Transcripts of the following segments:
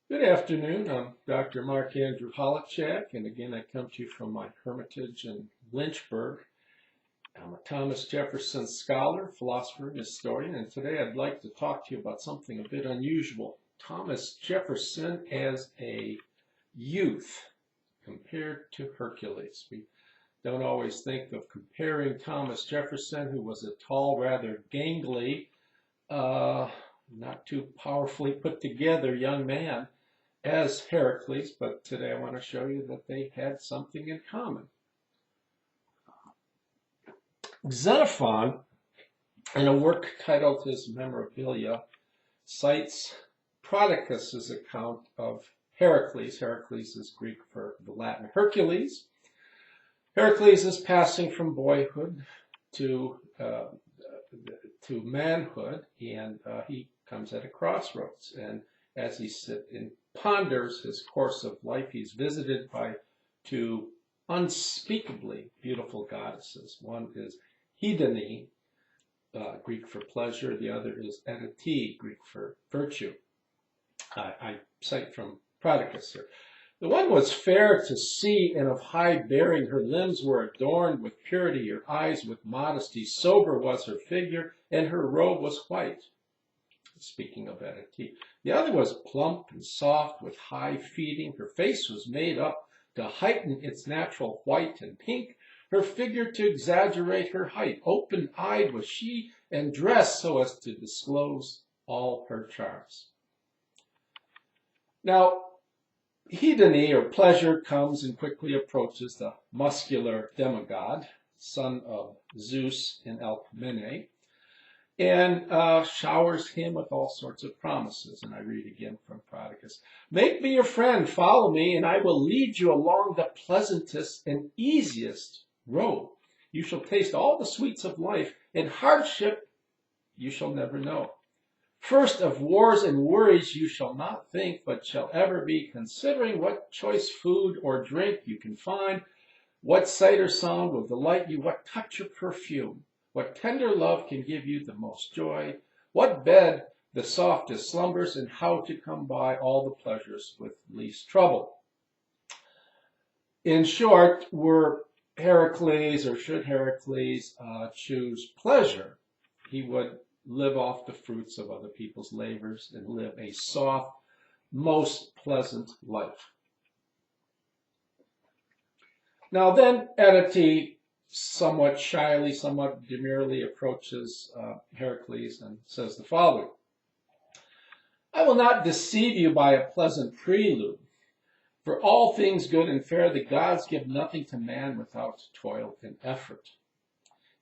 Good afternoon. I'm Dr. Mark Andrew Holachek, and again, I come to you from my hermitage in Lynchburg. I'm a Thomas Jefferson scholar, philosopher, and historian, and today I'd like to talk to you about something a bit unusual. Thomas Jefferson as a youth compared to Hercules. We don't always think of comparing Thomas Jefferson, who was a tall, rather gangly, uh, not too powerfully put together young man, as Hercules, but today I want to show you that they had something in common. Xenophon, in a work titled his Memorabilia, cites Prodicus's account of Heracles. Heracles is Greek for the Latin Hercules. Heracles is passing from boyhood to manhood, and he comes at a crossroads. And as he sits and ponders his course of life, he's visited by two unspeakably beautiful goddesses. One is Hedone, Greek for pleasure. The other is Edite, Greek for virtue. I cite from Prodicus here. The one was fair to see and of high bearing. Her limbs were adorned with purity, her eyes with modesty. Sober was her figure, and her robe was white. Speaking of Edite. The other was plump and soft with high feeding. Her face was made up to heighten its natural white and pink, her figure to exaggerate her height. Open-eyed was she and dressed so as to disclose all her charms. Now, Hedone, or pleasure, comes and quickly approaches the muscular demigod, son of Zeus and Alcmene, and showers him with all sorts of promises. And I read again from Prodicus. Make me your friend, follow me, and I will lead you along the pleasantest and easiest road. You shall taste all the sweets of life, and hardship you shall never know. First, of wars and worries you shall not think, but shall ever be considering what choice food or drink you can find, what sight or sound will delight you, what touch or perfume, what tender love can give you the most joy, what bed the softest slumbers, and how to come by all the pleasures with least trouble. In short, were Heracles, or should Heracles choose pleasure, he would live off the fruits of other people's labors and live a soft, most pleasant life. Now then, Edite somewhat shyly, somewhat demurely approaches Heracles and says the following. I will not deceive you by a pleasant prelude. For all things good and fair, the gods give nothing to man without toil and effort.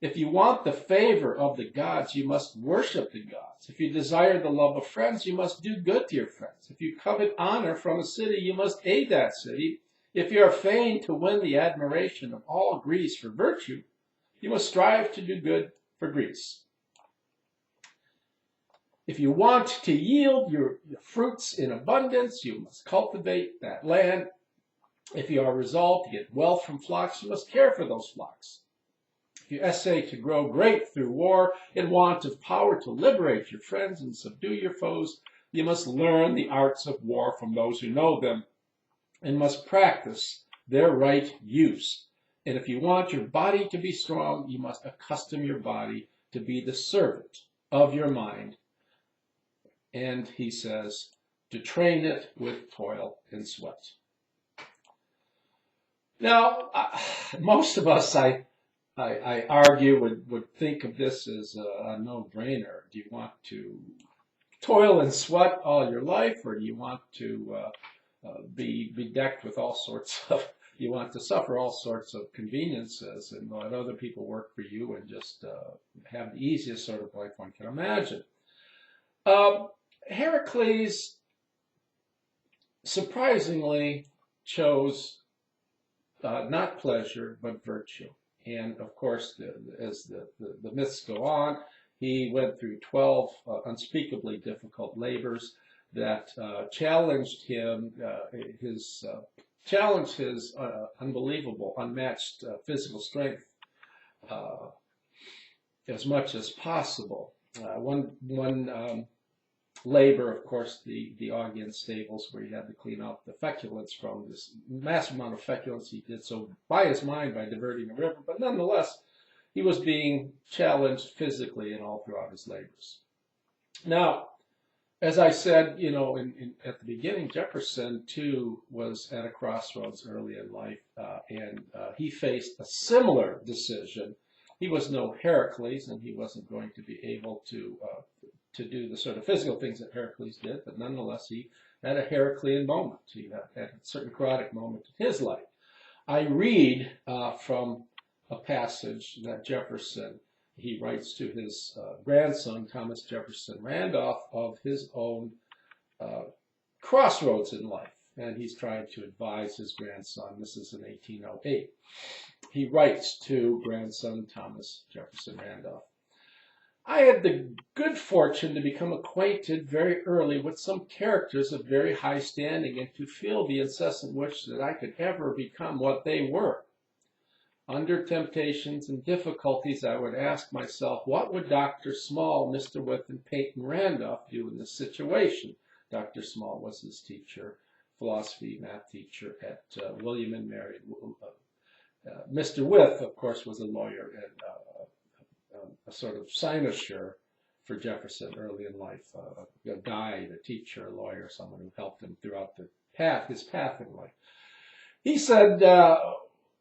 If you want the favor of the gods, you must worship the gods. If you desire the love of friends, you must do good to your friends. If you covet honor from a city, you must aid that city. If you are fain to win the admiration of all Greece for virtue, you must strive to do good for Greece. If you want to yield your fruits in abundance, you must cultivate that land. If you are resolved to get wealth from flocks, you must care for those flocks. If you essay to grow great through war, in want of power to liberate your friends and subdue your foes, you must learn the arts of war from those who know them, and must practice their right use. And if you want your body to be strong, you must accustom your body to be the servant of your mind. And he says, to train it with toil and sweat. Now, most of us, I argue, would think of this as a no-brainer. Do you want to toil and sweat all your life, or do you want to be bedecked with all sorts of, you want to suffer all sorts of conveniences and let other people work for you and just have the easiest sort of life one can imagine? Heracles surprisingly chose not pleasure, but virtue. And of course, as the myths go on, he went through 12 unspeakably difficult labors that challenged his unbelievable, unmatched physical strength as much as possible. One labor, of course, the Augean stables where he had to clean out the feculence from this massive amount of feculence he did so by his mind by diverting the river. But nonetheless, he was being challenged physically and all throughout his labors. Now, as I said, at the beginning, Jefferson, too, was at a crossroads early in life, and he faced a similar decision. He was no Hercules, and he wasn't going to be able to do the sort of physical things that Hercules did, but nonetheless, he had a Herculean moment. He had a certain chaotic moment in his life. I read from a passage that Jefferson, he writes to his grandson, Thomas Jefferson Randolph, of his own crossroads in life. And he's trying to advise his grandson. This is in 1808. He writes to grandson Thomas Jefferson Randolph. I had the good fortune to become acquainted very early with some characters of very high standing and to feel the incessant wish that I could ever become what they were. Under temptations and difficulties, I would ask myself, what would Dr. Small, Mr. Wythe, and Peyton Randolph do in this situation? Dr. Small was his teacher, philosophy, math teacher at William and Mary. Mr. Wythe, of course, was a lawyer and a sort of cynosure for Jefferson early in life, a guide, a teacher, a lawyer, someone who helped him throughout his path in life. He said,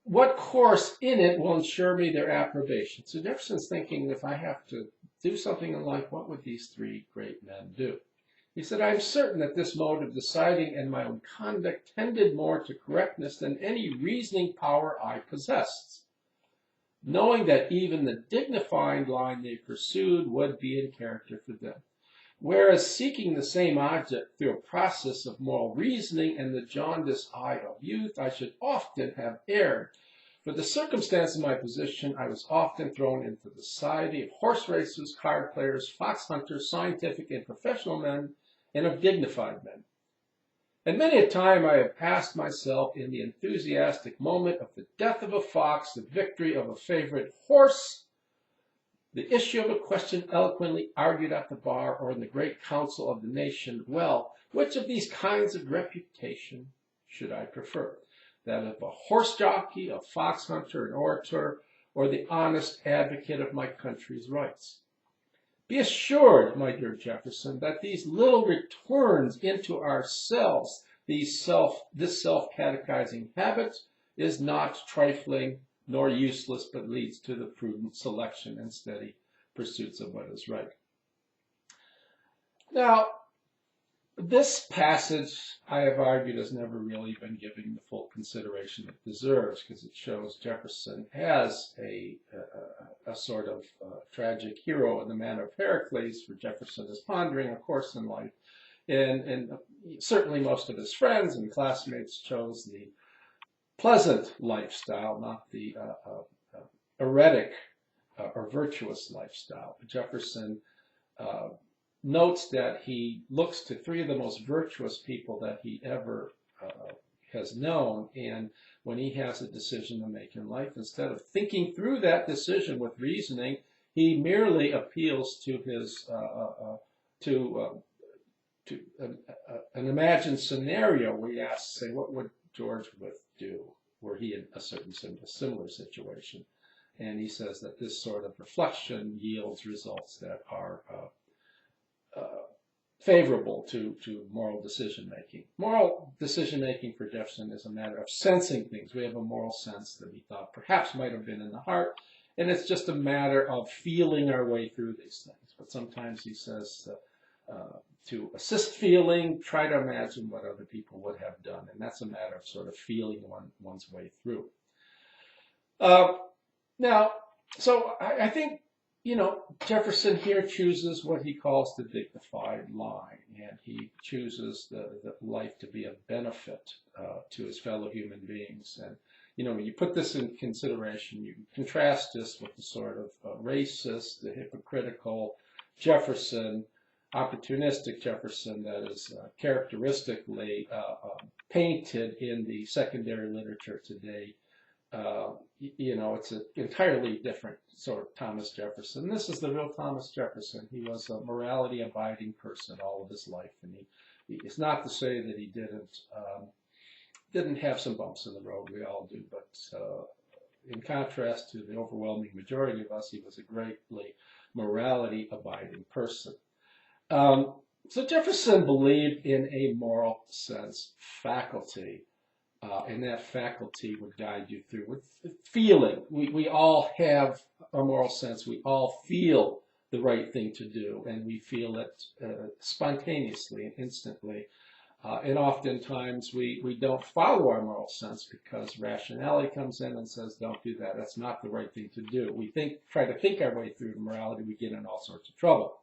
what course in it will ensure me their approbation? So Jefferson's thinking, if I have to do something in life, what would these three great men do? He said, I am certain that this mode of deciding and my own conduct tended more to correctness than any reasoning power I possessed, knowing that even the dignified line they pursued would be in character for them. Whereas seeking the same object through a process of moral reasoning and the jaundiced eye of youth, I should often have erred. For the circumstance of my position, I was often thrown into the society of horse racers, card players, fox hunters, scientific and professional men, and of dignified men. And many a time I have asked myself in the enthusiastic moment of the death of a fox, the victory of a favorite horse, the issue of a question eloquently argued at the bar or in the great council of the nation, well, which of these kinds of reputation should I prefer? That of a horse jockey, a fox hunter, an orator, or the honest advocate of my country's rights? Be assured, my dear Jefferson, that these little returns into ourselves, this self-catechizing habit, is not trifling nor useless, but leads to the prudent selection and steady pursuits of what is right. Now, this passage, I have argued, has never really been given the full consideration it deserves, because it shows Jefferson as a sort of tragic hero in the manner of Hercules, for Jefferson is pondering a course in life. And certainly most of his friends and classmates chose the pleasant lifestyle, not the heretic or virtuous lifestyle. Jefferson notes that he looks to three of the most virtuous people that he ever has known, and when he has a decision to make in life, instead of thinking through that decision with reasoning, he merely appeals to his an imagined scenario where he asks, say, what would George Wythe do were he in a similar situation? And he says that this sort of reflection yields results that are favorable to moral decision-making. Moral decision-making for Jefferson is a matter of sensing things. We have a moral sense that he thought perhaps might have been in the heart, and it's just a matter of feeling our way through these things. But sometimes he says to assist feeling, try to imagine what other people would have done, and that's a matter of sort of feeling one's way through. Now, so I think, Jefferson here chooses what he calls the dignified line, and he chooses the life to be a benefit to his fellow human beings. And, when you put this in consideration, you contrast this with the sort of racist, the hypocritical Jefferson, opportunistic Jefferson that is characteristically painted in the secondary literature today It's an entirely different sort of Thomas Jefferson. This is the real Thomas Jefferson. He was a morality-abiding person all of his life, and it's not to say that he didn't have some bumps in the road. We all do, but in contrast to the overwhelming majority of us, he was a greatly morality-abiding person. So Jefferson believed in a moral sense faculty. And that faculty would guide you through with feeling. We all have a moral sense. We all feel the right thing to do, and we feel it spontaneously and instantly. And oftentimes we don't follow our moral sense because rationality comes in and says, don't do that. That's not the right thing to do. We try to think our way through morality. We get in all sorts of trouble.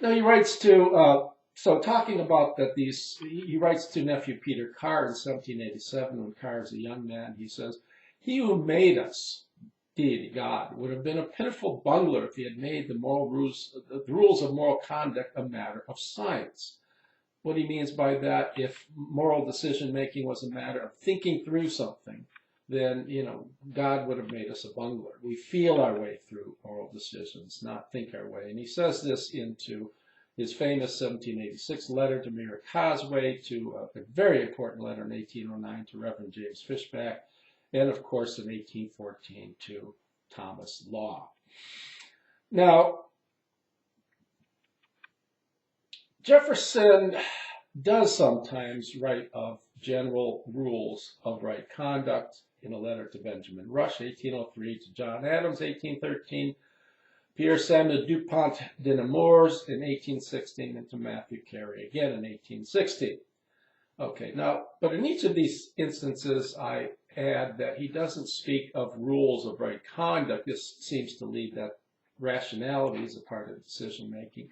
Now he writes to So talking about that, he writes to nephew Peter Carr in 1787 when Carr is a young man. He says, "He who made us, deity God, would have been a pitiful bungler if he had made the rules of moral conduct a matter of science." What he means by that, if moral decision making was a matter of thinking through something, then God would have made us a bungler. We feel our way through moral decisions, not think our way. And he says this into his famous 1786 letter to Mira Cosway, to a very important letter in 1809 to Reverend James Fishback, and of course in 1814 to Thomas Law. Now, Jefferson does sometimes write of general rules of right conduct in a letter to Benjamin Rush, 1803, to John Adams, 1813, Pierre Samuel Dupont de Nemours in 1816, and to Matthew Carey again in 1816. Okay, now, but in each of these instances, I add that he doesn't speak of rules of right conduct. This seems to lead that rationality is a part of decision making.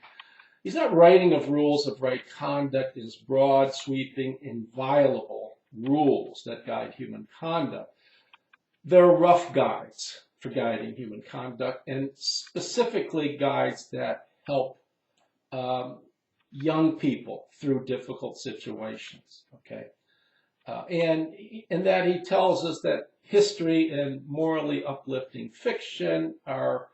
He's not writing of rules of right conduct as broad, sweeping, inviolable rules that guide human conduct. They're rough guides for guiding human conduct, and specifically guides that help young people through difficult situations. Okay, and that he tells us that history and morally uplifting fiction are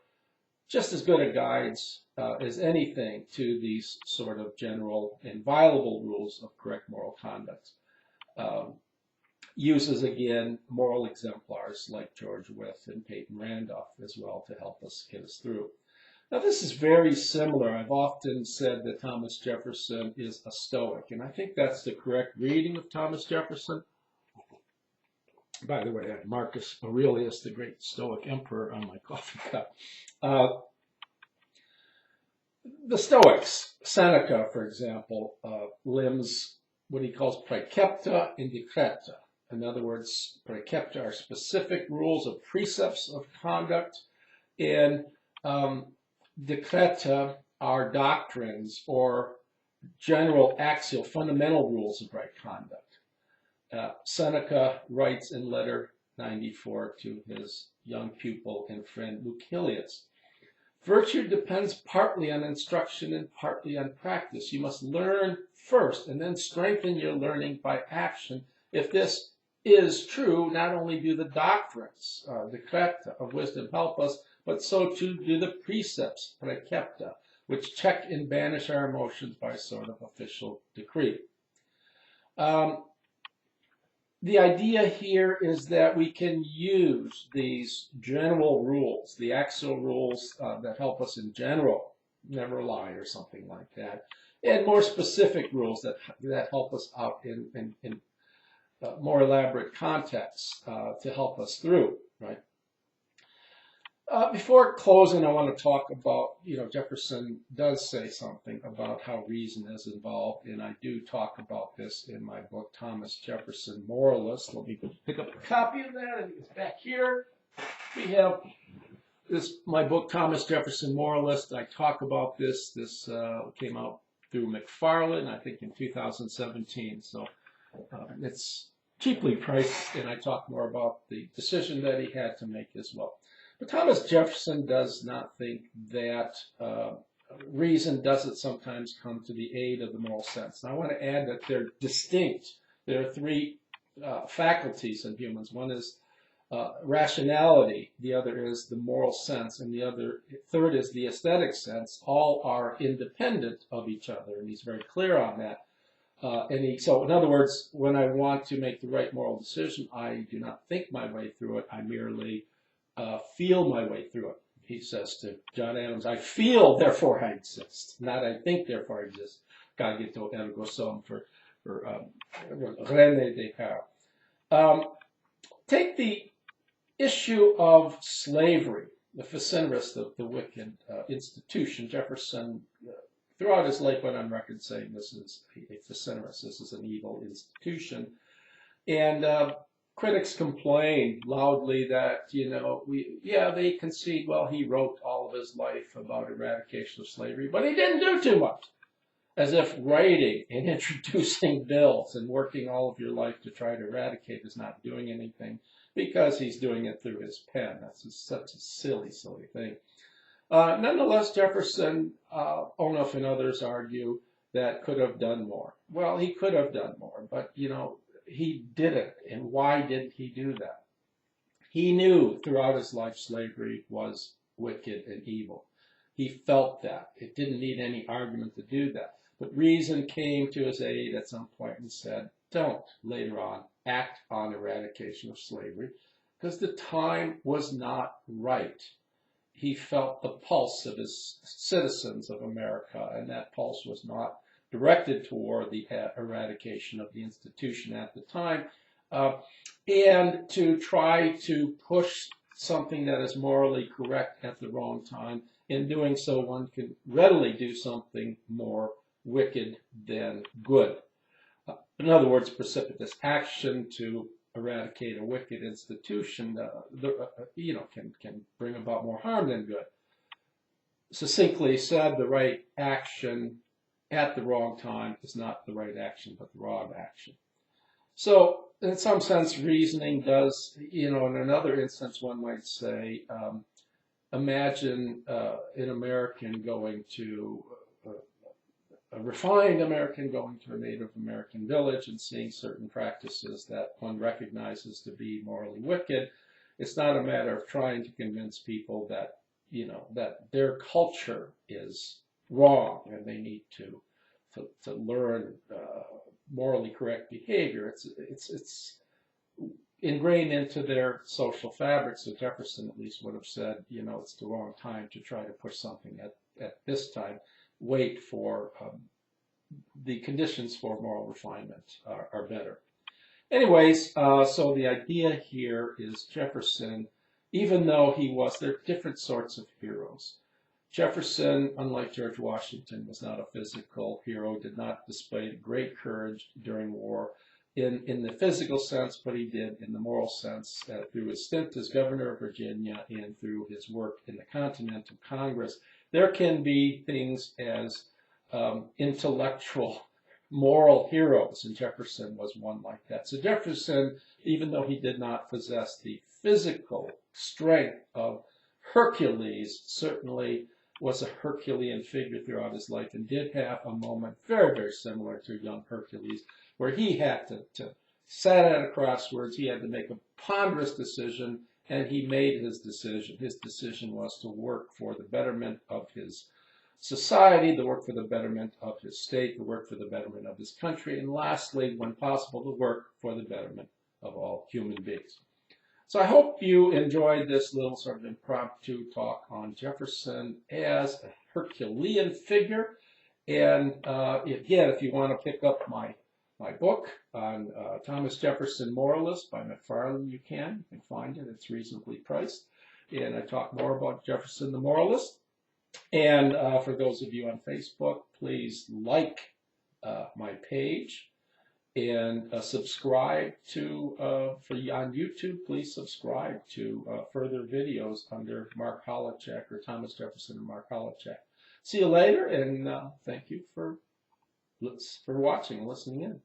just as good a guides as anything to these sort of general inviolable rules of correct moral conduct. Uses, again, moral exemplars like George Wythe and Peyton Randolph as well to help us get us through. Now, this is very similar. I've often said that Thomas Jefferson is a Stoic, and I think that's the correct reading of Thomas Jefferson. By the way, I have Marcus Aurelius, the great Stoic emperor, on my coffee cup. The Stoics, Seneca, for example, limbs what he calls praecepta and decreta. In other words, praecepta are specific rules of precepts of conduct, and decreta are doctrines or general axial fundamental rules of right conduct. Seneca writes in letter 94 to his young pupil and friend Lucilius, "Virtue depends partly on instruction and partly on practice. You must learn first and then strengthen your learning by action. If this is true, not only do the doctrines, decreta, of wisdom help us, but so too do the precepts, praecepta, which check and banish our emotions by sort of official decree." The idea here is that we can use these general rules, the axial rules that help us in general, never lie or something like that, and more specific rules that help us out in more elaborate contexts to help us through, right? Before closing, I want to talk about, Jefferson does say something about how reason is involved, and I do talk about this in my book, Thomas Jefferson, Moralist. Let me pick up a copy of that, and it's back here. We have my book, Thomas Jefferson, Moralist. I talk about this. This came out through McFarland, I think in 2017, so it's cheaply priced, and I talk more about the decision that he had to make as well. But Thomas Jefferson does not think that reason doesn't sometimes come to the aid of the moral sense. Now, I want to add that they're distinct. There are three faculties in humans. One is rationality, the other is the moral sense, and third is the aesthetic sense. All are independent of each other, and he's very clear on that. So in other words, when I want to make the right moral decision, I do not think my way through it. I merely feel my way through it. He says to John Adams, I feel, therefore I exist. Not I think, therefore I exist. Cogito ergo sum for René Descartes. Take the issue of slavery, the Ficinius, the wicked institution. Jefferson, throughout his life, went on record saying this is a Ficinius, this is an evil institution. And critics complain loudly that, they concede, well, he wrote all of his life about eradication of slavery, but he didn't do too much. As if writing and introducing bills and working all of your life to try to eradicate is not doing anything, because he's doing it through his pen. That's such a silly, silly thing. Nonetheless, Jefferson, Onuf and others argue that could have done more. Well, he could have done more, but, he didn't. And why didn't he do that? He knew throughout his life slavery was wicked and evil. He felt that. It didn't need any argument to do that. But reason came to his aid at some point and said, don't later on act on eradication of slavery, because the time was not right. He felt the pulse of his citizens of America, and that pulse was not directed toward the eradication of the institution at the time, and to try to push something that is morally correct at the wrong time. In doing so, one can readily do something more wicked than good. In other words, precipitous action to eradicate a wicked institution, can bring about more harm than good. Succinctly said, the right action at the wrong time is not the right action, but the wrong action. So, in some sense, reasoning does, in another instance, one might say, imagine an American going to, a refined American going to a Native American village and seeing certain practices that one recognizes to be morally wicked. It's not a matter of trying to convince people that, that their culture is wrong and they need to learn morally correct behavior. It's ingrained into their social fabric. So Jefferson at least would have said, it's the wrong time to try to push something at this time. Wait for the conditions for moral refinement are better. Anyways, so the idea here is Jefferson, even though there are different sorts of heroes. Jefferson, unlike George Washington, was not a physical hero, did not display great courage during war in the physical sense, but he did in the moral sense through his stint as governor of Virginia and through his work in the Continental Congress. There can be things as intellectual, moral heroes, and Jefferson was one like that. So Jefferson, even though he did not possess the physical strength of Hercules, certainly was a Herculean figure throughout his life and did have a moment very, very similar to young Hercules, where he had to sat at a crossroads, he had to make a ponderous decision, and he made his decision. His decision was to work for the betterment of his society, to work for the betterment of his state, to work for the betterment of his country, and lastly, when possible, to work for the betterment of all human beings. So I hope you enjoyed this little sort of impromptu talk on Jefferson as a Herculean figure. And again, if you want to pick up my book on Thomas Jefferson Moralist by McFarland, you can find it. It's reasonably priced. And I talk more about Jefferson the Moralist. And for those of you on Facebook, please like my page and subscribe to, on YouTube, please subscribe to further videos under Mark Holacek or Thomas Jefferson and Mark Holacek. See you later, and thank you for watching and listening in.